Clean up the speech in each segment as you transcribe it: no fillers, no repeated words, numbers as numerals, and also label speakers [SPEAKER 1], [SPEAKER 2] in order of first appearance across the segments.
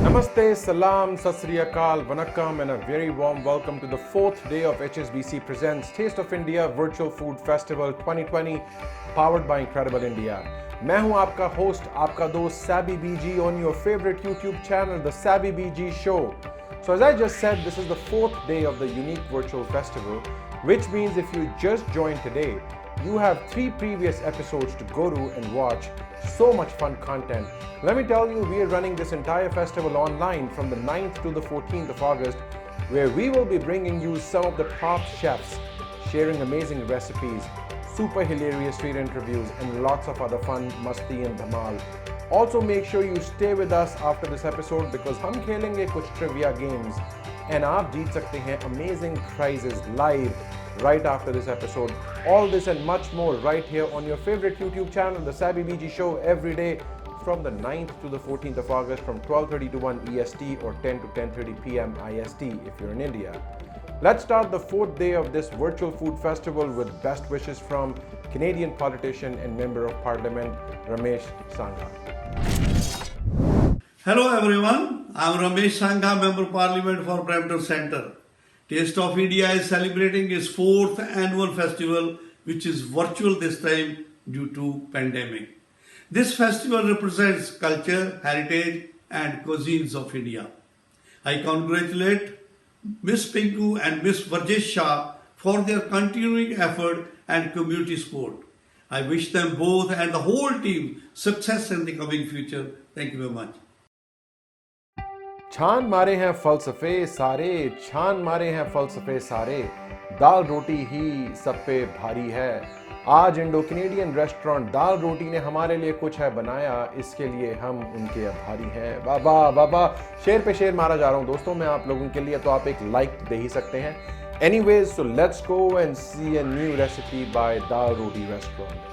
[SPEAKER 1] Namaste, Salam, Sat Sri Akal, Vanakkam, and a very warm welcome to the fourth day of HSBC Presents Taste of India Virtual Food Festival 2020, powered by Incredible India. मैं हूं आपका host, आपका दोस्त sabbybg on your favorite YouTube channel, the sabbybg show. So as I just said, this is the fourth day of the unique virtual festival, which means if you just joined today, you have 3 previous episodes to go to and watch. So much fun content. Let me tell you, we are running this entire festival online from the 9th to the 14th of August, where we will be bringing you some of the top chefs, sharing amazing recipes, super hilarious street interviews, and lots of other fun masti and dhamal. Also make sure you stay with us after this episode because हम खेलेंगे कुछ trivia games and आप जीत सकते हैं amazing prizes live right after this episode. All this and much more right here on your favorite YouTube channel, the sabbybg show, every day from the 9th to the 14th of August from 12:30 to 1 EST or 10 to 10:30 PM IST if you're in India. Let's start the 4th day of this virtual food festival with best wishes from Canadian politician and Member of Parliament Ramesh Sangha.
[SPEAKER 2] Hello everyone, I'm Ramesh Sangha, Member of Parliament for Brampton Centre. Taste of India is celebrating its 4th annual festival, which is virtual this time due to pandemic. This festival represents culture, heritage and cuisines of India. I congratulate Miss Pinku and Miss Varjesh Shah for their continuing effort and community support. I wish them both and the whole team success in the coming future. Thank you very much.
[SPEAKER 1] छान मारे हैं फलसफे सारे, छान मारे हैं फलसफे सारे, दाल रोटी ही सब पे भारी है। आज इंडो कैनेडियन रेस्टोरेंट दाल रोटी ने हमारे लिए कुछ है बनाया, इसके लिए हम उनके आभारी हैं। बाबा बाबा, शेर पे शेर मारा जा रहा हूँ दोस्तों मैं आप लोगों के लिए, तो आप एक लाइक दे ही सकते हैं। Anyways, so let's go and see a new recipe by Dal Roti Restaurant.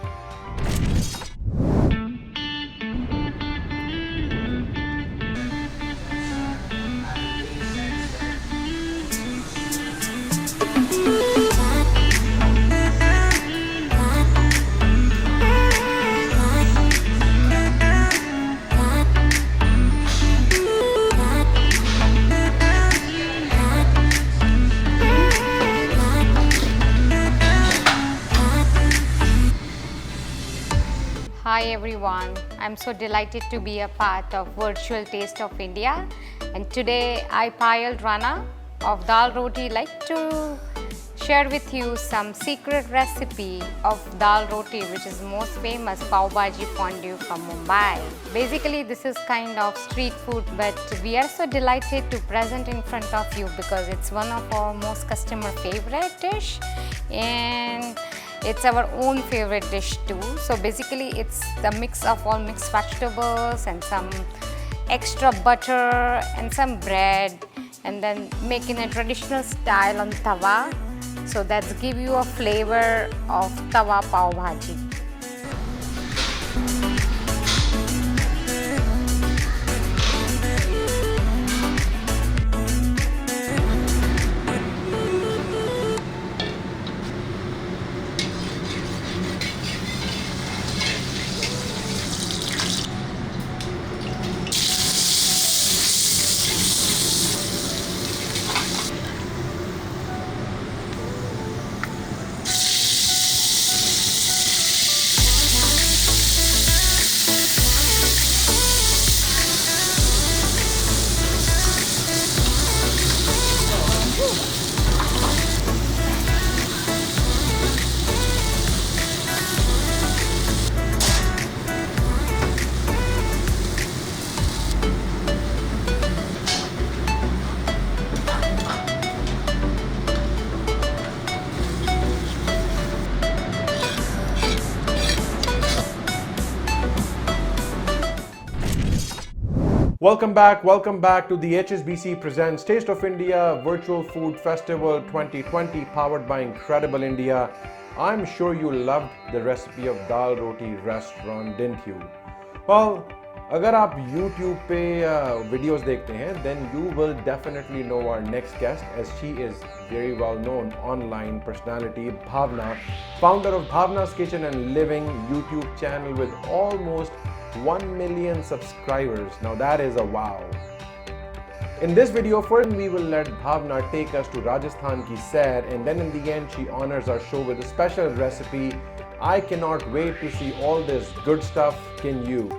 [SPEAKER 3] Hi everyone, I'm so delighted to be a part of Virtual Taste of India, and today I Payal Rana of Dal Roti like to share with you some secret recipe of Dal Roti, which is most famous pav bhaji fondue from Mumbai. Basically this is kind of street food, but we are so delighted to present in front of you because it's one of our most customer favorite dish and it's our own favorite dish too. So basically it's the mix of all mixed vegetables and some extra butter and some bread, and then make in a traditional style on tawa. So that's give you a flavor of tawa pav bhaji.
[SPEAKER 1] Welcome back to the HSBC Presents Taste of India Virtual Food Festival 2020, powered by Incredible India. I'm sure you loved the recipe of Dal Roti Restaurant, didn't you? Well, अगर आप YouTube पे videos देखते हैं, then you will definitely know our next guest, as she is very well known online personality, Bhavna, founder of Bhavna's Kitchen and Living YouTube channel with almost 1 million subscribers. Now that is a wow. In this video, first we will let Bhavna take us to Rajasthan ki sair, and then in the end she honors our show with a special recipe. I cannot wait to see all this good stuff. Can you?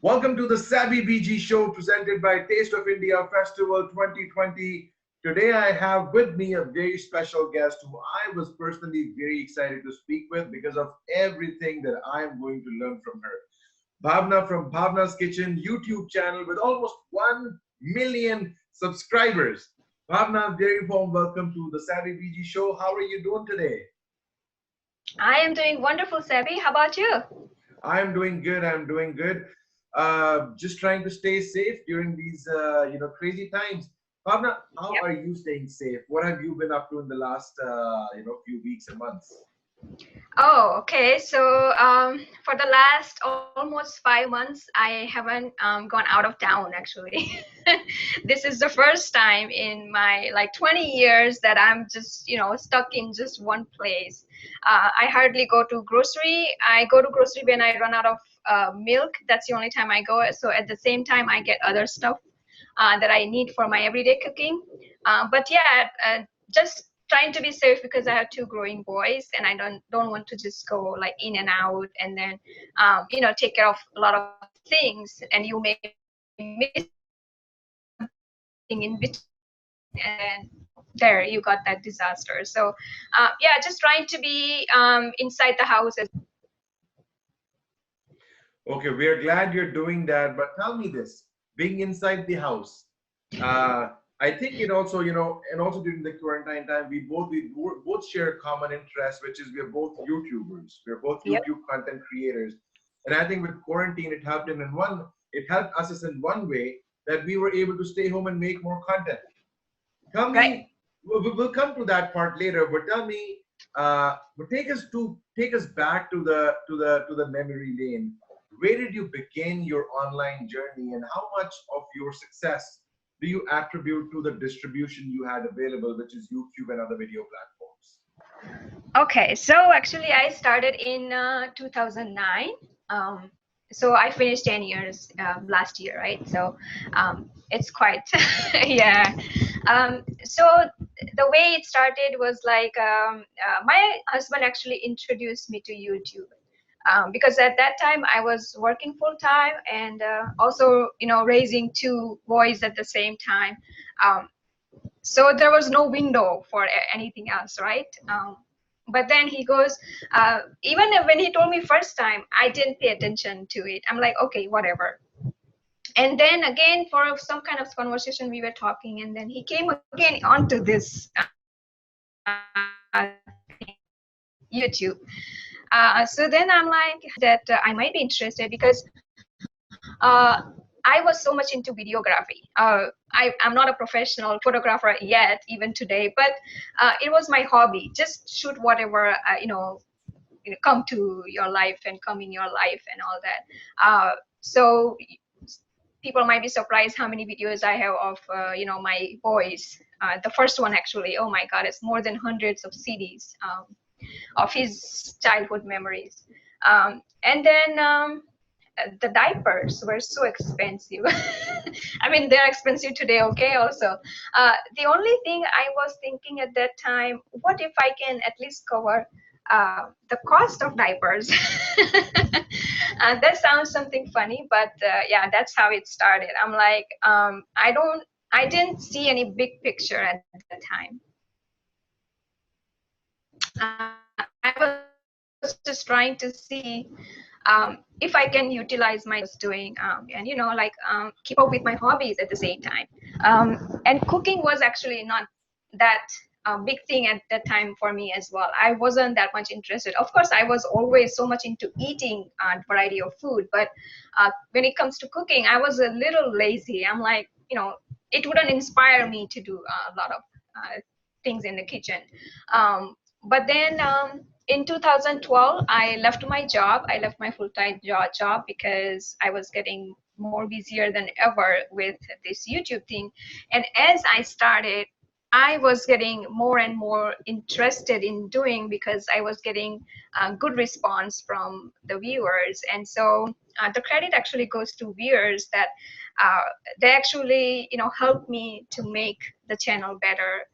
[SPEAKER 1] Welcome to the sabbybg show presented by Taste of India Festival 2020. Today I have with me a very special guest who I was personally very excited to speak with because of everything that I am going to learn from her. Bhavna from Bhavna's Kitchen YouTube channel with almost 1 million subscribers. Bhavna, very warm welcome to the sabbybg show. How are you doing today?
[SPEAKER 4] I am doing wonderful, Sabby. How about you?
[SPEAKER 1] I'm doing good. I'm doing good. Just trying to stay safe during these crazy times. Bhavna, how
[SPEAKER 4] Yep.
[SPEAKER 1] are you staying safe? What have you been up to in the last few weeks and months?
[SPEAKER 4] Oh, okay. So for the last almost 5 months, I haven't gone out of town actually. This is the first time in my like 20 years that I'm just stuck in just one place. I hardly go to grocery. I go to grocery when I run out of milk. That's the only time I go. So at the same time, I get other stuff that I need for my everyday cooking. But yeah, just trying to be safe because I have two growing boys and I don't want to just go like in and out and then take care of a lot of things and you may miss something in between and there you got that disaster. So yeah, just trying to be inside the house as
[SPEAKER 1] Okay, we're glad you're doing that, but tell me this, being inside the house, I think it also, and also during the quarantine time, we both share a common interest, which is we're both YouTubers. We're both
[SPEAKER 4] Yep.
[SPEAKER 1] YouTube content creators. And I think with quarantine, it helped us in one way that we were able to stay home and make more content. Tell
[SPEAKER 4] right.
[SPEAKER 1] me, we'll come to that part later, but tell me, but take us back to the memory lane. Where did you begin your online journey, and how much of your success do you attribute to the distribution you had available, which is YouTube and other video platforms?
[SPEAKER 4] Okay, so actually I started in 2009. So I finished 10 years last year, right? So it's quite, yeah. So the way it started was like my husband actually introduced me to YouTube. Because at that time I was working full time and also, raising two boys at the same time. Um, So there was no window for anything else, right? But then he goes, even when he told me first time, I didn't pay attention to it. I'm like, okay, whatever. And then again, for some kind of conversation, we were talking, and then he came again onto this YouTube. So then I'm like that I might be interested because I was so much into videography. I'm not a professional photographer yet, even today, but it was my hobby. Just shoot whatever come to your life and come in your life and all that. So people might be surprised how many videos I have of my boys. The first one actually, oh my God, it's more than hundreds of CDs of his childhood memories. And then the diapers were so expensive. I mean, they're expensive today, okay, also. The only thing I was thinking at that time, what if I can at least cover the cost of diapers? That sounds something funny, but yeah, that's how it started. I'm like, I didn't see any big picture at that time. I was just trying to see if I can utilize my doing and keep up with my hobbies at the same time. And cooking was actually not that big thing at that time for me as well. I wasn't that much interested. Of course, I was always so much into eating a variety of food, but when it comes to cooking, I was a little lazy. I'm like, it wouldn't inspire me to do a lot of things in the kitchen. But then in 2012, I left my job. I left my full-time job because I was getting more busier than ever with this YouTube thing. And as I started, I was getting more and more interested in doing because I was getting good response from the viewers. And so the credit actually goes to viewers that they actually, helped me to make the channel better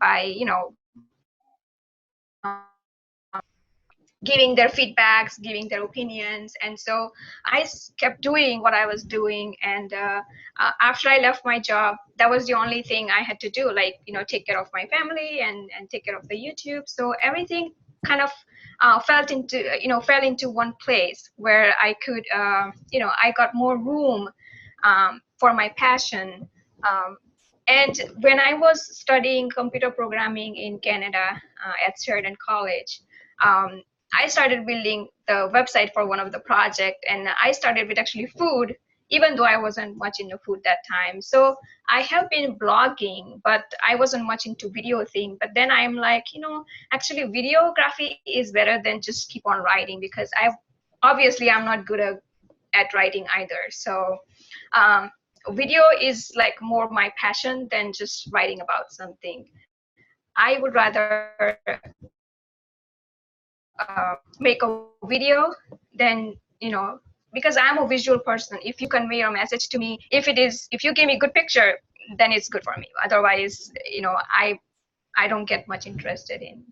[SPEAKER 4] by, giving their feedbacks, giving their opinions. And so I kept doing what I was doing. And after I left my job, that was the only thing I had to do, like, take care of my family and take care of the YouTube. So everything kind of fell into one place where I could, I got more room for my passion. And when I was studying computer programming in Canada at Sheridan College, I started building the website for one of the project, and I started with actually food, even though I wasn't much into food that time. So I have been blogging, but I wasn't much into video thing. But then I'm like, actually videography is better than just keep on writing, because I'm not good at writing either. So video is like more my passion than just writing about something. I would rather make a video than, because I'm a visual person. If you convey your message to me, if you give me a good picture, then it's good for me. Otherwise, I don't get much interested in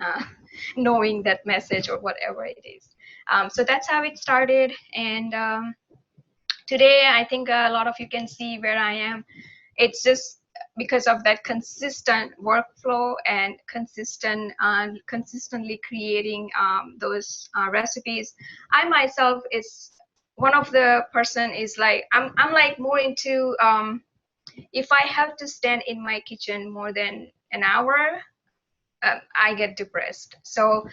[SPEAKER 4] uh, knowing that message or whatever it is. So that's how it started. And today, I think a lot of you can see where I am. It's just because of that consistent workflow and consistently creating those recipes. I myself is one of the person is like, I'm like more into, if I have to stand in my kitchen more than an hour, I get depressed. So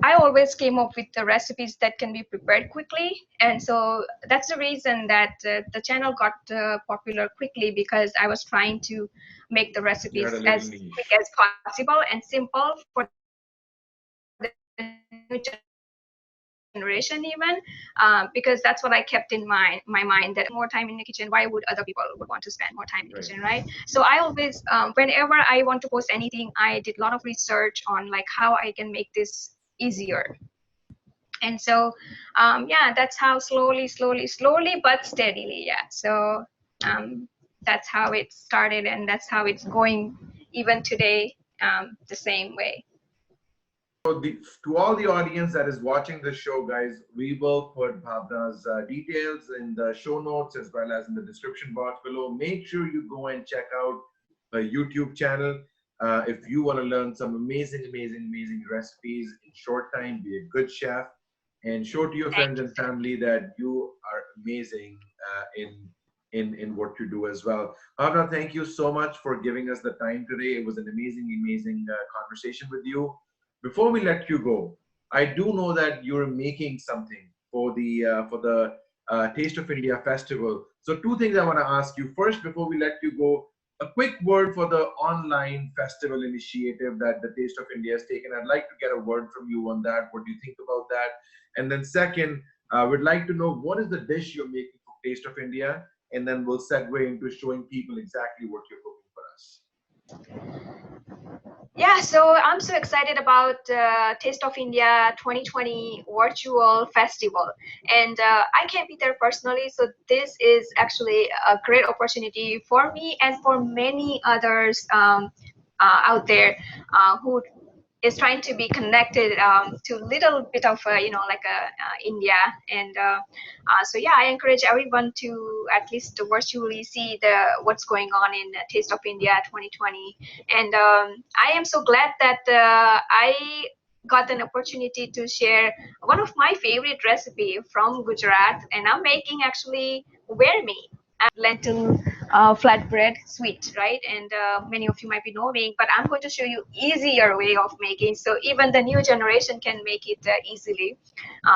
[SPEAKER 4] I always came up with the recipes that can be prepared quickly. And so that's the reason that the channel got popular quickly, because I was trying to make the recipes as quick as possible and simple for the new generation even, because that's what I kept in my mind, that more time in the kitchen, why would other people would want to spend more time in the kitchen, right? So I always, whenever I want to post anything, I did a lot of research on like how I can make this easier. And so yeah, that's how slowly but steadily, yeah. So that's how it started, and that's how it's going even today, the same way.
[SPEAKER 1] So to all the audience that is watching this show, guys, we will put Bhavna's details in the show notes as well as in the description box below. Make sure you go and check out her YouTube channel. If you want to learn some amazing recipes in short time, be a good chef, and show to your friends and family that you are amazing in what you do as well. Bhavna, thank you so much for giving us the time today. It was an amazing conversation with you. Before we let you go, I do know that you're making something for the Taste of India Festival. So two things I want to ask you. First, before we let you go, a quick word for the online festival initiative that the Taste of India has taken. I'd like to get a word from you on that. What do you think about that? And then second, we'd like to know what is the dish you're making for Taste of India, and then we'll segue into showing people exactly what you're cooking for us.
[SPEAKER 4] Yeah, so I'm so excited about Taste of India 2020 virtual festival, and I can't be there personally, so this is actually a great opportunity for me and for many others out there who is trying to be connected to little bit of India, and so yeah, I encourage everyone to at least virtually see what's going on in Taste of India 2020, and I am so glad that I got an opportunity to share one of my favorite recipe from Gujarat, and I'm making actually vermi, lentil flatbread sweet, right? And many of you might be knowing, but I'm going to show you easier way of making, so even the new generation can make it easily.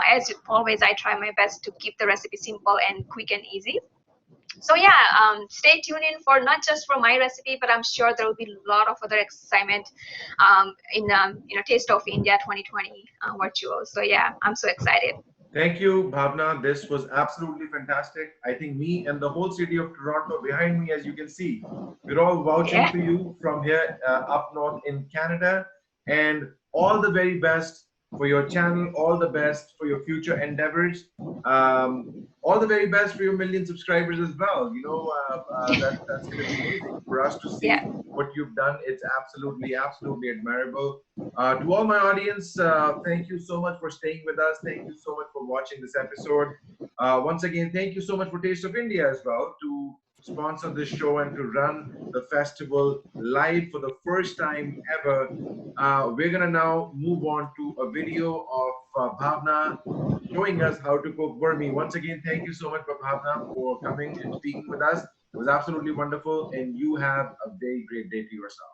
[SPEAKER 4] As always, I try my best to keep the recipe simple and quick and easy. So yeah, stay tuned in for not just for my recipe, but I'm sure there will be a lot of other excitement in Taste of India 2020 virtual. So yeah, I'm so excited.
[SPEAKER 1] Thank you, Bhavna. This was absolutely fantastic. I think me and the whole city of Toronto behind me, as you can see, we're all vouching
[SPEAKER 4] Yeah.
[SPEAKER 1] for you from here up north in Canada. And all the very best for your channel, all the best for your future endeavors. All the very best for your million subscribers as well. That's going to be amazing for us to
[SPEAKER 4] Yeah.
[SPEAKER 1] see what you've done. It's absolutely admirable. To all my audience, thank you so much for staying with us. Thank you so much for watching this episode. Once again, thank you so much for Taste of India as well to sponsor this show and to run the festival live for the first time ever. We're going to now move on to a video of Bhavna showing us how to cook vermi. Once again, thank you so much, Bhavna, for coming and speaking with us. It was absolutely wonderful, and you have a very great day to yourself.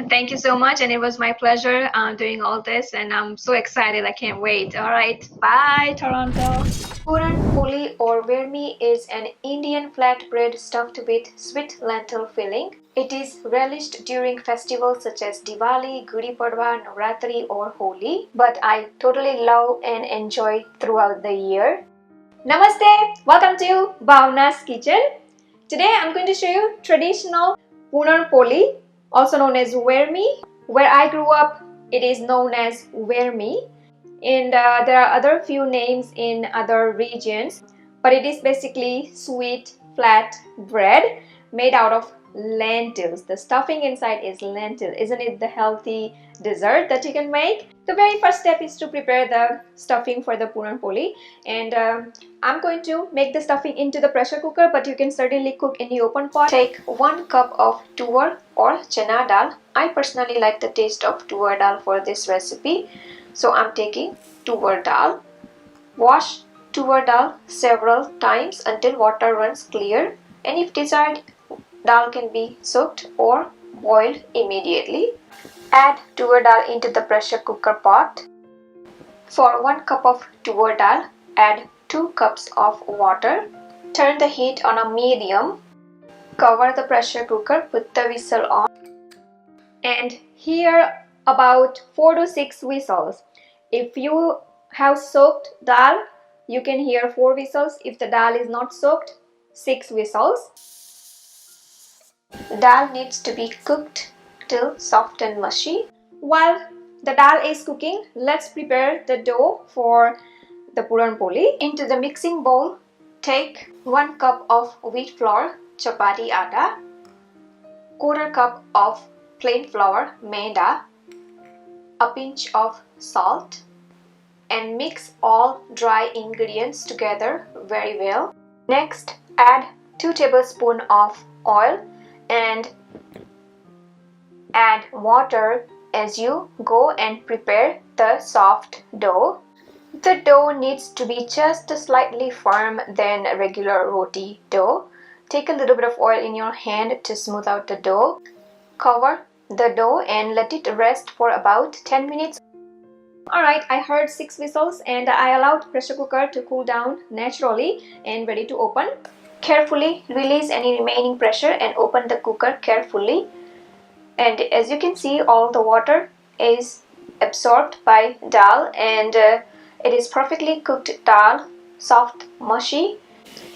[SPEAKER 4] Thank you so much, and it was my pleasure doing all this, and I'm so excited. I can't wait. All right, bye, Toronto. Puran puli or vermi is an Indian flatbread stuffed with sweet lentil filling. It is relished during festivals such as Diwali, Gudi Padwa, Navratri or Holi, but I totally love and enjoy throughout the year. Namaste! Welcome to Bhavna's Kitchen. Today I'm going to show you traditional Puran poli, also known as vermi. Where I grew up, it is known as vermi. And there are other few names in other regions, but it is basically sweet flat bread made out of lentils. The stuffing inside is lentil. Isn't it the healthy dessert that you can make? The very first step is to prepare the stuffing for the puran poli, and I'm going to make the stuffing into the pressure cooker, but you can certainly cook in the open pot. Take 1 cup of tur or chana dal. I personally like the taste of tur dal for this recipe, so I'm taking tur dal. Wash tur dal several times until water runs clear, and if desired, dal can be soaked or boiled immediately. Add tur dal into the pressure cooker pot. For 1 cup of tur dal, add 2 cups of water. Turn the heat on a medium. Cover the pressure cooker, put the whistle on, and hear about 4 to 6 whistles. If you have soaked dal, you can hear 4 whistles. If the dal is not soaked, 6 whistles. Dal needs to be cooked till soft and mushy. While the dal is cooking, let's prepare the dough for the puran poli. Into the mixing bowl, take 1 cup of wheat flour, chapati atta, 1/4 cup of plain flour, maida, a pinch of salt, and mix all dry ingredients together very well. Next, add 2 tablespoons of oil and add water as you go and prepare the soft dough. The dough needs to be just slightly firm than regular roti dough. Take a little bit of oil in your hand to smooth out the dough. Cover the dough and let it rest for about 10 minutes. Alright, I heard 6 whistles and I allowed pressure cooker to cool down naturally and ready to open. Carefully release any remaining pressure and open the cooker carefully. And as you can see, all the water is absorbed by dal and it is perfectly cooked dal, soft, mushy.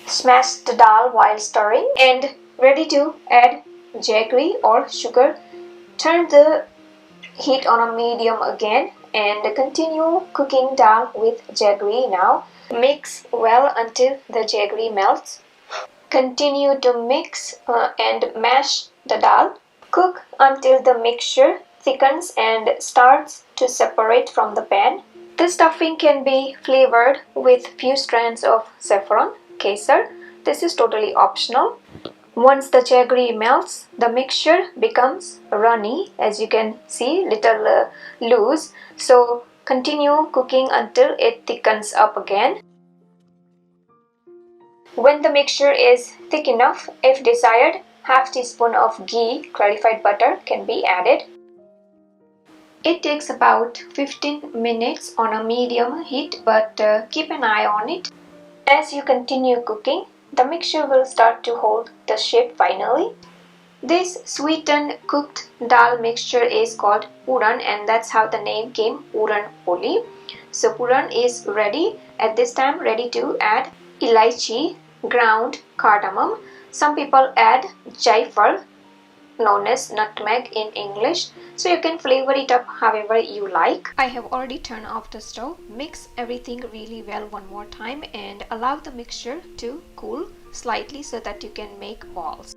[SPEAKER 4] Smash the dal while stirring and ready to add jaggery or sugar. Turn the heat on a medium again and continue cooking dal with jaggery now. Mix well until the jaggery melts. Continue to mix and mash the dal. Cook until the mixture thickens and starts to separate from the pan. The stuffing can be flavored with few strands of saffron, kesar. This is totally optional. Once the jaggery melts, the mixture becomes runny, as you can see, little loose. So continue cooking until it thickens up again. When the mixture is thick enough, if desired, half teaspoon of ghee, clarified butter, can be added. It takes about 15 minutes on a medium heat, but keep an eye on it. As you continue cooking, the mixture will start to hold the shape finally. This sweetened cooked dal mixture is called puran, and that's how the name came, puran poli. So puran is ready. At this time, ready to add elaichi, ground cardamom. Some people add jaifal, known as nutmeg in English. So you can flavor it up however you like. I have already turned off the stove. Mix everything really well one more time and allow the mixture to cool slightly so that you can make balls.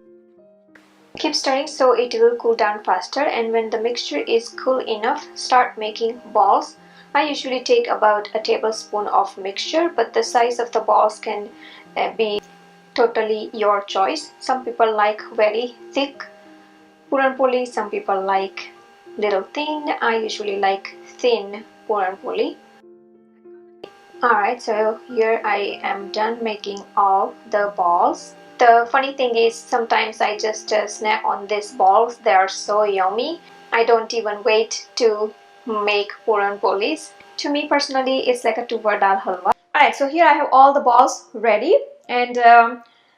[SPEAKER 4] Keep stirring so it will cool down faster, and when the mixture is cool enough, start making balls. I usually take about a tablespoon of mixture, but the size of the balls can be totally your choice. Some people like very thick puran poli, some people like little thin. I usually like thin puran poli. Alright, so here I am done making all the balls. The funny thing is, sometimes I just snack on these balls. They are so yummy. I don't even wait to make puran polis. To me personally, it's like a tuvar dal halwa. Alright, so here I have all the balls ready, and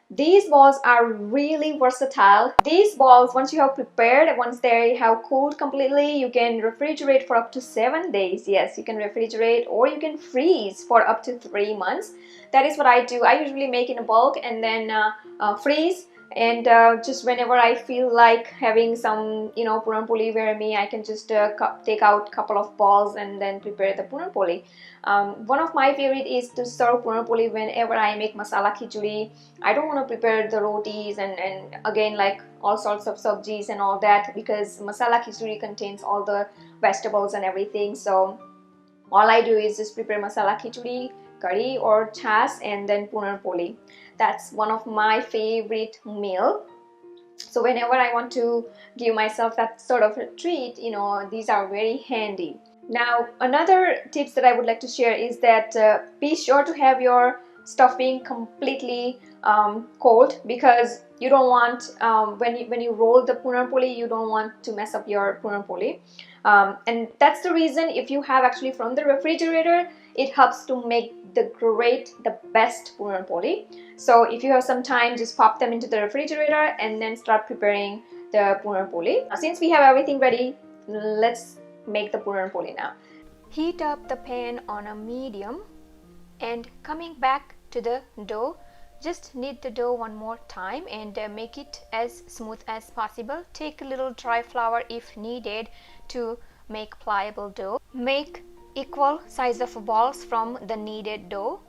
[SPEAKER 4] these balls are really versatile. These balls, once you have prepared, once they have cooled completely, you can refrigerate for up to 7 days. Yes, you can refrigerate or you can freeze for up to 3 months. That is what I do. I usually make in a bulk and then freeze. And just whenever I feel like having some, puran poli where me, I can just take out a couple of balls and then prepare the puran poli. One of my favorite is to serve puran poli whenever I make masala khichdi. I don't want to prepare the rotis and again like all sorts of sabjis and all that, because masala khichdi contains all the vegetables and everything. So all I do is just prepare masala khichdi, curry or chas, and then puran poli. That's one of my favorite meal. So whenever I want to give myself that sort of a treat, these are very handy. Now, another tips that I would like to share is that be sure to have your stuffing completely cold, because you don't want, when you roll the puran poli, you don't want to mess up your puran poli. And that's the reason, if you have actually from the refrigerator, it helps to make the best puran poli. So if you have some time, just pop them into the refrigerator and then start preparing the puran poli. Since we have everything ready, let's make the puran poli now. Heat up the pan on a medium, and coming back to the dough, just knead the dough one more time and make it as smooth as possible. Take a little dry flour if needed to make pliable dough. Make equal size of balls from the kneaded dough.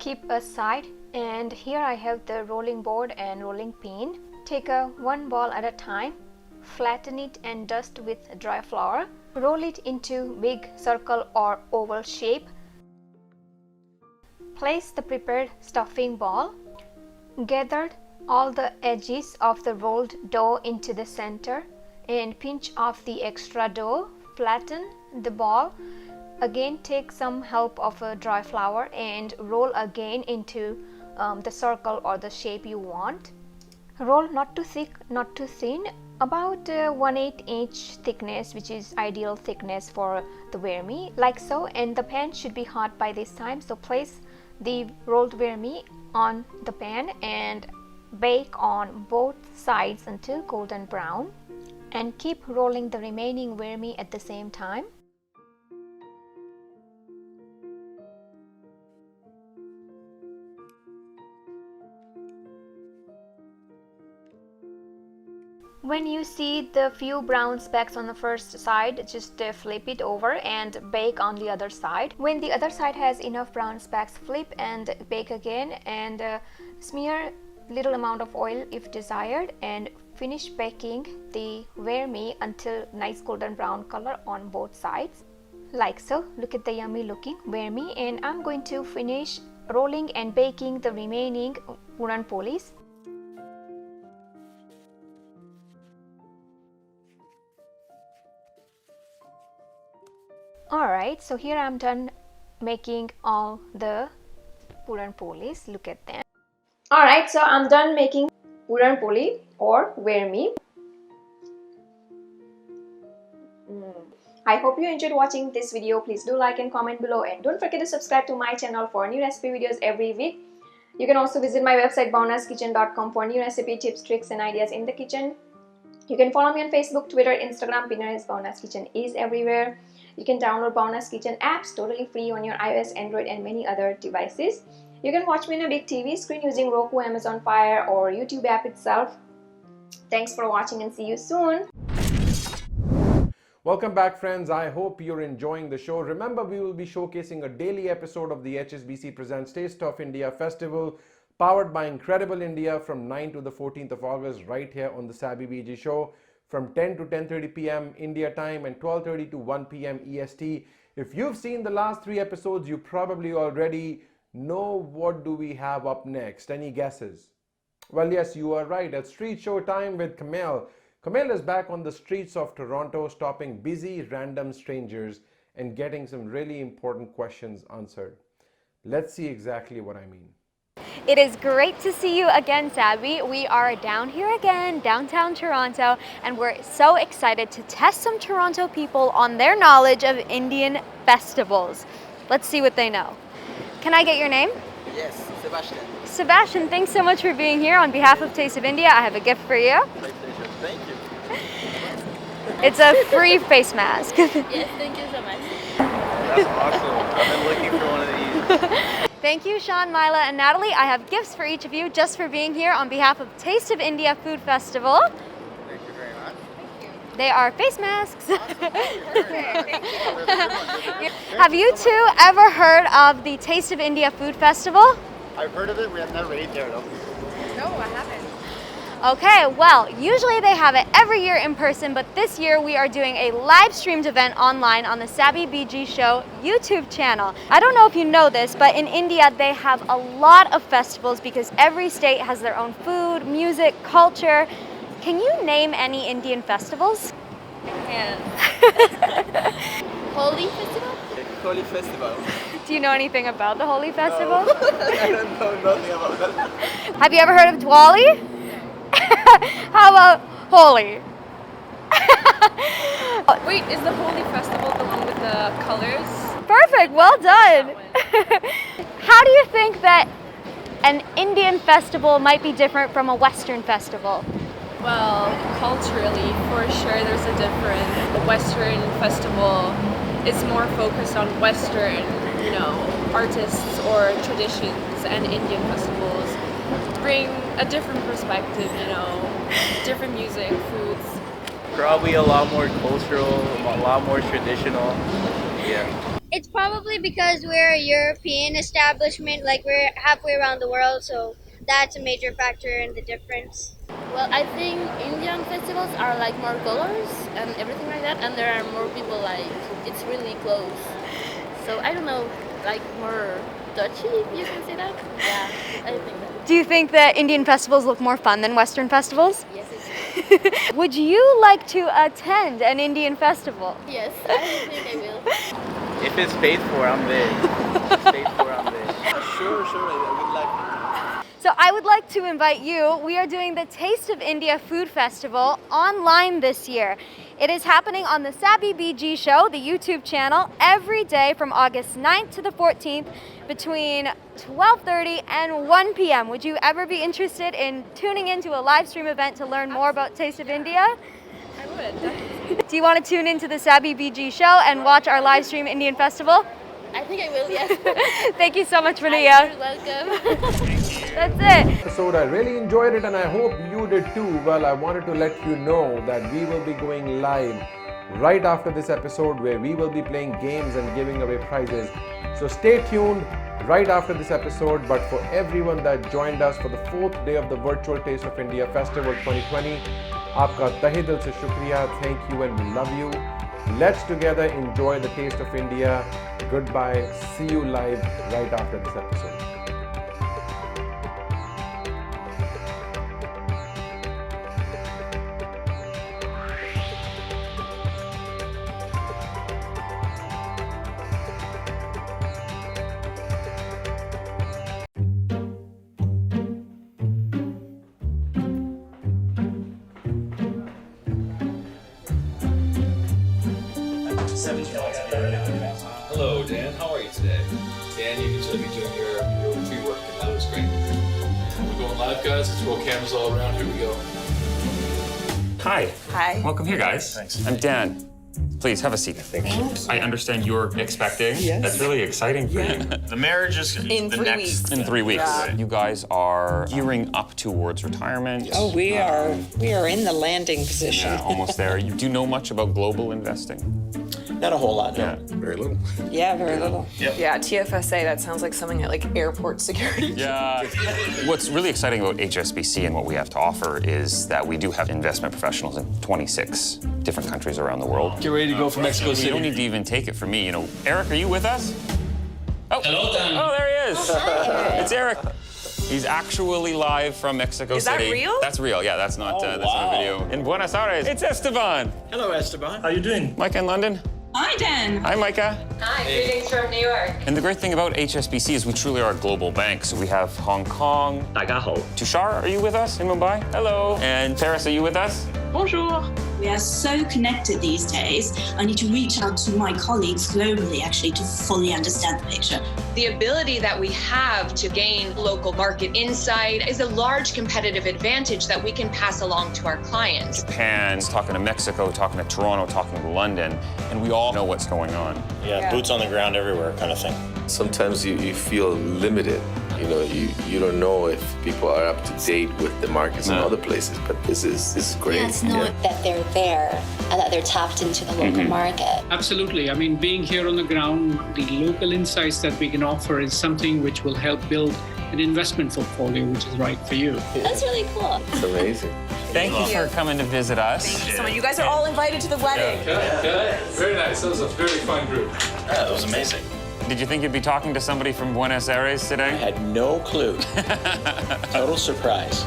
[SPEAKER 4] Keep aside, and here I have the rolling board and rolling pin. Take one ball at a time, flatten it and dust with dry flour. Roll it into big circle or oval shape. Place the prepared stuffing ball gathered
[SPEAKER 5] all the edges of the rolled dough into the center and pinch off the extra dough. Flatten the ball. Again, take some help of a dry flour and roll again into the circle or the shape you want. Roll not too thick, not too thin, about 1/8 inch thickness, which is ideal thickness for the vermi, like so. And the pan should be hot by this time, so place the rolled vermi on the pan and bake on both sides until golden brown, and keep rolling the remaining vermi at the same time. When you see the few brown specks on the first side, just flip it over and bake on the other side. When the other side has enough brown specks, flip and bake again, and smear little amount of oil if desired, and finish baking the vermi until nice golden brown color on both sides, like so. Look at the yummy looking vermi, and I'm going to finish rolling and baking the remaining puran polis. Alright, so here I'm done making all the puran polis. Look at them. Alright, so I'm done making puran poli or vermi. I hope you enjoyed watching this video. Please do like and comment below, and don't forget to subscribe to my channel for new recipe videos every week. You can also visit my website bhavnaskitchen.com for new recipe tips, tricks and ideas in the kitchen. You can follow me on Facebook, Twitter, Instagram. Pinterest. Bhavna's Kitchen is everywhere. You can download Bhavna's Kitchen apps totally free on your iOS, Android and many other devices. You can watch me on a big TV screen using Roku, Amazon Fire or YouTube app itself. Thanks for watching and see you soon.
[SPEAKER 1] Welcome back, friends. I hope you're enjoying the show. Remember, we will be showcasing a daily episode of the HSBC Presents Taste of India Festival, powered by Incredible India, from 9 to the 14th of August, right here on the sabbybg show, from 10 to 10:30 p.m. India time and 12:30 to 1 p.m. EST. If you've seen the last 3 episodes, you probably already know what do we have up next. Any guesses? Well, yes, you are right. It's street show time with Kamel. Kamel is back on the streets of Toronto, stopping busy random strangers and getting some really important questions answered. Let's see exactly what I mean.
[SPEAKER 3] It is great to see you again, Sabby. We are down here again, downtown Toronto, and we're so excited to test some Toronto people on their knowledge of Indian festivals. Let's see what they know. Can I get your name?
[SPEAKER 6] Yes, Sebastian.
[SPEAKER 3] Sebastian, thanks so much for being here. On behalf of Taste of India, I have a gift for you.
[SPEAKER 6] My pleasure. Thank you.
[SPEAKER 3] It's a free face mask.
[SPEAKER 7] Yes, thank you so much.
[SPEAKER 6] That's awesome. I've been looking for one of these.
[SPEAKER 3] Thank you, Sean, Mila, and Natalie. I have gifts for each of you just for being here on behalf of Taste of India Food Festival.
[SPEAKER 6] Thank you very much.
[SPEAKER 3] They are face masks.
[SPEAKER 6] Awesome.
[SPEAKER 3] Have you two ever heard of the Taste of India Food Festival?
[SPEAKER 6] I've heard of it. We have never ate there though.
[SPEAKER 7] No, I haven't.
[SPEAKER 3] Okay, well, usually they have it every year in person, but this year we are doing a live streamed event online on the sabbybg show YouTube channel. I don't know if you know this, but in India they have a lot of festivals because every state has their own food, music, culture. Can you name any Indian festivals?
[SPEAKER 7] And Holi festival?
[SPEAKER 6] Holi festival.
[SPEAKER 3] Do you know anything about the Holi festival?
[SPEAKER 6] No. I don't know nothing about that.
[SPEAKER 3] Have you ever heard of Diwali? How about Holi?
[SPEAKER 7] Wait, is the Holi festival the one with the colors?
[SPEAKER 3] Perfect, well done. How do you think that an Indian festival might be different from a Western festival?
[SPEAKER 7] Well, culturally, for sure there's a difference. The Western festival is more focused on Western, artists or traditions, and Indian festivals bring a different perspective, different music, foods.
[SPEAKER 6] Probably a lot more cultural, a lot more traditional. Yeah.
[SPEAKER 8] It's probably because we're a European establishment, like we're halfway around the world, so that's a major factor in the difference.
[SPEAKER 9] Well, I think Indian festivals are like more colors and everything like that, and there are more people, like it's really close. So I don't know, like more dodgy, if you can say that. Yeah, I think that.
[SPEAKER 3] Do you think that Indian festivals look more fun than Western festivals?
[SPEAKER 9] Yes, it's
[SPEAKER 3] Would you like to attend an Indian festival?
[SPEAKER 9] yes, I think I will.
[SPEAKER 6] If it's paid for, I'm there. If it's paid for, I'm there.
[SPEAKER 10] Sure, I would like.
[SPEAKER 3] So I would like to invite you. We are doing the Taste of India Food Festival online this year. It is happening on the sabbybg show, the YouTube channel, every day from August 9th to the 14th between 12:30 and 1 p.m. Would you ever be interested in tuning into a live stream event to learn more about Taste of India?
[SPEAKER 7] I would, definitely.
[SPEAKER 3] Do you want to tune into the sabbybg show and watch our live stream Indian festival?
[SPEAKER 9] I think I will, yes.
[SPEAKER 3] Thank you so much,
[SPEAKER 9] You're
[SPEAKER 3] Rania.
[SPEAKER 9] welcome.
[SPEAKER 3] That's it.
[SPEAKER 1] Episode. I really enjoyed it and I hope you did too. Well, I wanted to let you know that we will be going live right after this episode where we will be playing games and giving away prizes. So stay tuned right after this episode. But for everyone that joined us for the 4th day of the Virtual Taste of India Festival 2020, aapka tahe dil se shukriya. Thank you and we love you. Let's together enjoy the Taste of India. Goodbye. See you live right after this episode.
[SPEAKER 10] Hello, Dan. How are you today? Dan, you can show me doing your tree work, and that was great. And we're going live, guys. Let's roll cameras all around. Here we go.
[SPEAKER 11] Hi.
[SPEAKER 12] Hi.
[SPEAKER 11] Welcome here, guys.
[SPEAKER 10] Thanks.
[SPEAKER 11] I'm Dan. Please have a seat. Thank you. I understand you're expecting.
[SPEAKER 12] Yes.
[SPEAKER 11] That's really exciting for you.
[SPEAKER 12] The marriage is
[SPEAKER 13] In 3 weeks.
[SPEAKER 11] In 3 weeks.
[SPEAKER 13] Yeah.
[SPEAKER 11] You guys are gearing up towards retirement.
[SPEAKER 13] Oh, we are in the landing position.
[SPEAKER 11] Yeah, almost there. You do know much about global investing?
[SPEAKER 12] Not a whole lot, no.
[SPEAKER 11] Yeah.
[SPEAKER 12] Very little.
[SPEAKER 13] Yeah, very little.
[SPEAKER 12] Yeah, TFSA, that sounds like something at like airport security.
[SPEAKER 11] Yeah. What's really exciting about HSBC and what we have to offer is that we do have investment professionals in 26 different countries around the world.
[SPEAKER 10] Get ready to go for Mexico City.
[SPEAKER 11] You don't need to even take it from me. You know, Eric, are you with us? Oh,
[SPEAKER 10] Hello, Dan.
[SPEAKER 11] Oh, there he is.
[SPEAKER 9] Hi,
[SPEAKER 11] It's Eric. He's actually live from Mexico City.
[SPEAKER 12] Is that real?
[SPEAKER 11] That's real. Yeah, that's not a video. In Buenos Aires, it's Esteban.
[SPEAKER 12] Hello, Esteban.
[SPEAKER 11] How you doing? Micah in London.
[SPEAKER 14] Hi, Dan.
[SPEAKER 11] Hi, Micah.
[SPEAKER 14] Hi, greetings from New York.
[SPEAKER 11] And the great thing about HSBC is we truly are a global bank. So we have Hong Kong. 大家好. Tushar, are you with us in Mumbai? Hello. And Paris, are you with us?
[SPEAKER 14] Bonjour.
[SPEAKER 15] We are so connected these days. I need to reach out to my colleagues globally actually to fully understand the picture.
[SPEAKER 14] The ability that we have to gain local market insight is a large competitive advantage that we can pass along to our clients.
[SPEAKER 11] Japan, talking to Mexico, talking to Toronto, talking to London, and we all know what's going on.
[SPEAKER 12] Yeah, boots on the ground everywhere kind of thing.
[SPEAKER 16] Sometimes you feel limited. You know, you don't know if people are up to date with the markets in other places, but this is great.
[SPEAKER 17] Yeah, it's not that they're there and that they're tapped into the local market.
[SPEAKER 18] Absolutely. I mean, being here on the ground, the local insights that we can offer is something which will help build an investment portfolio which is right for you.
[SPEAKER 17] That's really cool.
[SPEAKER 16] It's amazing.
[SPEAKER 11] Thank you for coming to visit us.
[SPEAKER 12] Thank you so much. You guys are all invited to the wedding.
[SPEAKER 10] Okay. Very nice. That was a very fun group.
[SPEAKER 12] Yeah, that was amazing.
[SPEAKER 11] Did you think you'd be talking to somebody from Buenos Aires today?
[SPEAKER 12] I had no clue. Total surprise.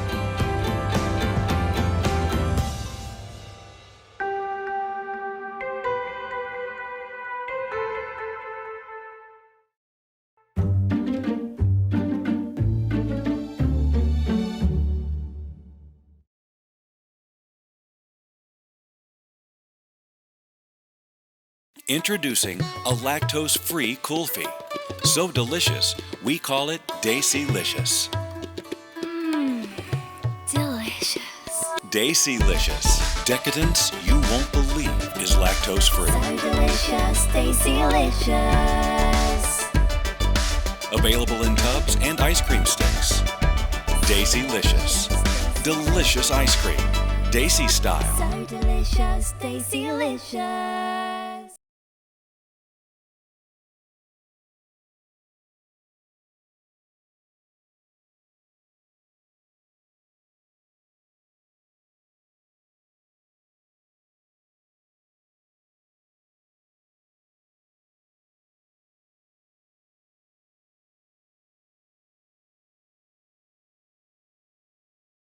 [SPEAKER 19] Introducing a lactose-free Kulfi. So delicious, we call it Desi-licious.
[SPEAKER 17] Delicious.
[SPEAKER 19] Desi-licious. Decadence you won't believe is lactose-free.
[SPEAKER 17] So delicious, Desi-licious.
[SPEAKER 19] Available in tubs and ice cream sticks. Desi-licious. Delicious ice cream. Desi style.
[SPEAKER 17] So delicious, Desi-licious.